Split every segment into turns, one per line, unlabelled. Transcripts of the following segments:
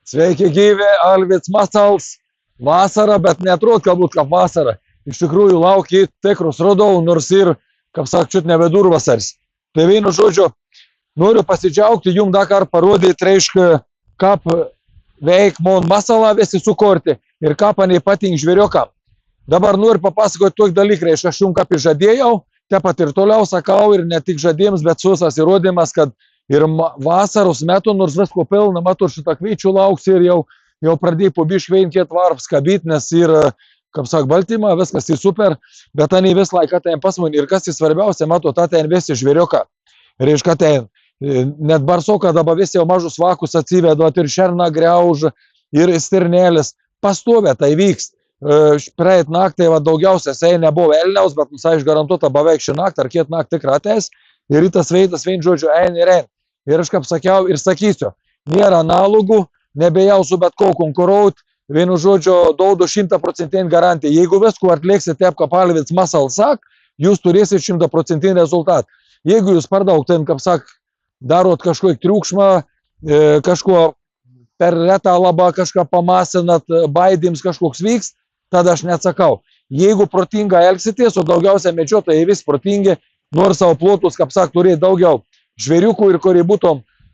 Sveiki gyvi, Alvids Masals. Vasara, bet neatrodo, galbūt kaip vasara. Iš tikrųjų laukia tikrus ruduo, nors ir, kaip sakčiut, ne vidurvasaris. Tai vienu žodžiu, noriu pasidžiaugti, jums dar kartą parodyti, reiškia, kaip veik mon masalą visi sukurti ir kaip man ypatingi žvėriukam. Dabar noriu papasakoti tokį dalyką, reiškia, aš jums kaip žadėjau, taip pat ir toliau sakau, ir ne tik žadėjimas, bet susas įrodymas, kad ir vasaros metu, nors visko pilna, matau šitą kviečių lauks ir jau pradėjau po biškveinkėt varps kabyti, nes ir, kaip sak, baltymą, viskas ir super, bet ten vis laiką ten pas mane ir kas ir svarbiausia, matau, tą ten visi žvėriuką. Reiškia, ten net barsoką dabar visi jau mažus vakus atsivedot ir šerną griaužą ir stirnėlis. Pastovė tai vyks. Praeit naktį daugiausia sei nebuvo elniaus, bet mums išgarantuota beveik šį naktį, ar kiek naktį tikrai ateis. Ir rytas veidas, vien žodžiu, ein ir ein. Ir aš kaip sakiau ir sakysiu, nėra analogų, nebejau su bet ko konkuruoti, vienu žodžiu, daudu 100% garantiją. Jeigu visko atlieksit taip, kaip Alvids Masals sak, jūs turėsit 100% rezultatą. Jeigu jūs per daug ten, kaip sak, darot kažkokį triukšmą, kažko per retą labą kažką pamasinat, baidims kažkoks vyks, tada aš neatsakau. Jeigu protingai elgsitės, o daugiausia medžiotojai vis protingi, nors savo plotus, kaip sak, turėti daugiau žvėriukų ir kurie būtų,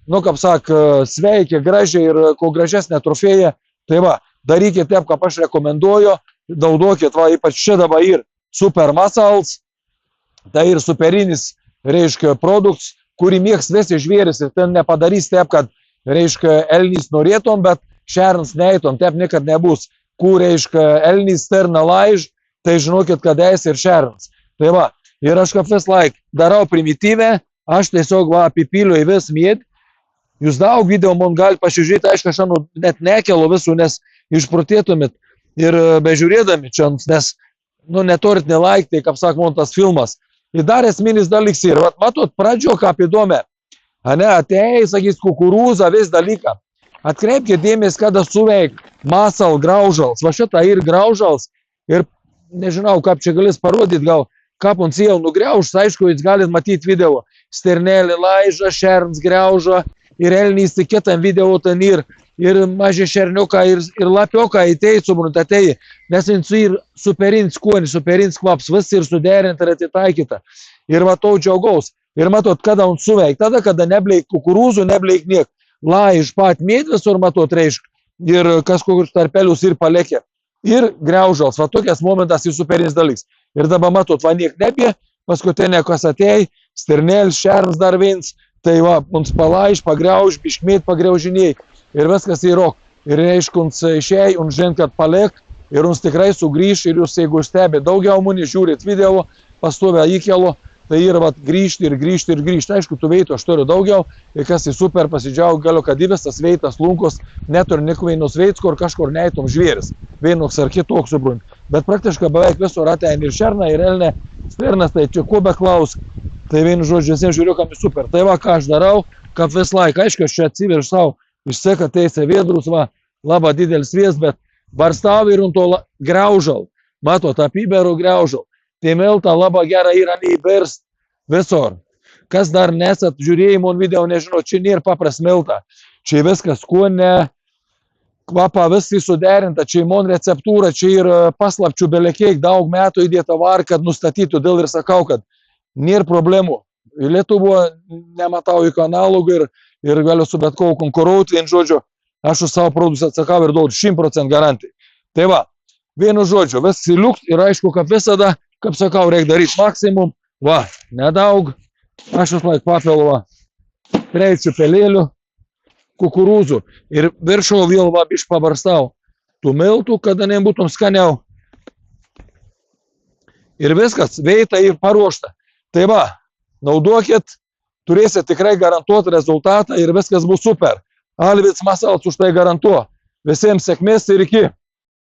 nu, kaip sak, sveiki, gražiai ir kuo gražesnė trofėja, tai va, darykit taip, kaip aš rekomenduoju, naudokit, va, ypač čia dabar ir Super Masals, tai ir superinis, reiškia, produkts, kurį mėgs visi žvėris ir ten nepadarys taip, kad, reiškia, elnys norėtum, bet šerns neįtum, taip niekad nebus. Kur, reiškia, elnys sterna laiž, tai žinokit, kad eis ir šerns. Tai va, ir aš kaip vis laik darau primityvę, aš tiesiog va apipiliu į vis mėd. Jūs daug video man gali pasižiūrėti, aišku, aš net nekelu visų, nes išprotėtumėt ir bežiūrėdami čia, nes, nu, netorit nelaikti, kaip sak, man tas filmas. Ir dar esminis dalyks ir, vat, matot, pradžio, kaip įdomi, atėjai, sakys, kukurūzą, vis dalyką. Atkreipkite dėmesį, kada suveik masal graužals, va šitą ir graužals, ir nežinau, kaip čia galės parodyti, gal kaip ant siel nugriaužs, aišku, jūs galit matyti video, sternelį laižą, šerns graužą, ir elnys tik kitam video ten ir maži šerniuką, ir lapioką įtei, subruntatei, nes jis ir superins skonį, superins kvaps, vis ir suderinta ir atitaikyta. Ir va to džiaugaus. Ir matot, kada ant suveik, tada, kada nebleik kukurūzų, nebleik niek, laiž pat mėt visur, matot, reišk, ir kažkokius tarpelius ir palekė. Ir graužals, va tokias momentas ir superinis dalyks. Ir dabar matot, va niek nepie, paskutinė kas atei, sternėlis, šerns dar viens, tai va, mums palaiž, pagriauž, biškmėt pagriaužiniai. Ir viskas įrok. Ir reiškia, mums išėjai, un žin, kad palek, ir mums tikrai sugrįš, ir jūs, jeigu stebė daugiau muni, žiūrit video, pastovę įkelo, tai ir vat grįžti ir grįžti ir grįžti. Aišku, tų veitų aš turiu daugiau, ir kas į super pasidžiaugiu, galiu, kad įvis tas veitas lunkos neturi nikvainos veits, kur kažkur neįtum žvėris. Vienoks ar kitoks subrunt. Bet praktiškai beveik visur atein ir šerna, ir elnė, stirnas, tai čia ko beklausk. Tai vienu žodžiu, visiems žiūriukam super. Tai va, ką aš darau, kaip vis laiką, aišku, aš čia atsiverš savo, išseka teisė vėdrus, va, labai didelis vės, bet barstau ir ant to graužal. Matot, apyberų graužal. Tai melta labai gera yra neįberst visur. Kas dar nesat žiūrėjimo video, nežinau, čia nėra papras melta. Čia viskas skonė, kvapa visai suderinta, čia mon receptūra, čia ir paslapčių belekiek daug metų įdėta var, kad nustatytų, dėl ir sakau, kad nėra problemų. Lietuvoje nematau jokio analogų ir galiu su bet ko konkuruoti, vien žodžiu, aš už savo produktus atsakau ir duodu 100% garantijai. Tai va, vienu žodžiu, vis įliuks ir aišku, kaip visada, kaip sakau, reikia daryti maksimum, va, nedaug, aš vis laik papilu, va, treicių pelėlių, kukurūzų ir viršau vėl, va, biš pabarstau tų miltų, kada nebūtum skaniau. Ir viskas, veita ir paruošta. Tai va, naudokit, turėsit tikrai garantuotą rezultatą ir viskas bus super. Alvids Masals už tai garantuo. Visiems sėkmės ir iki.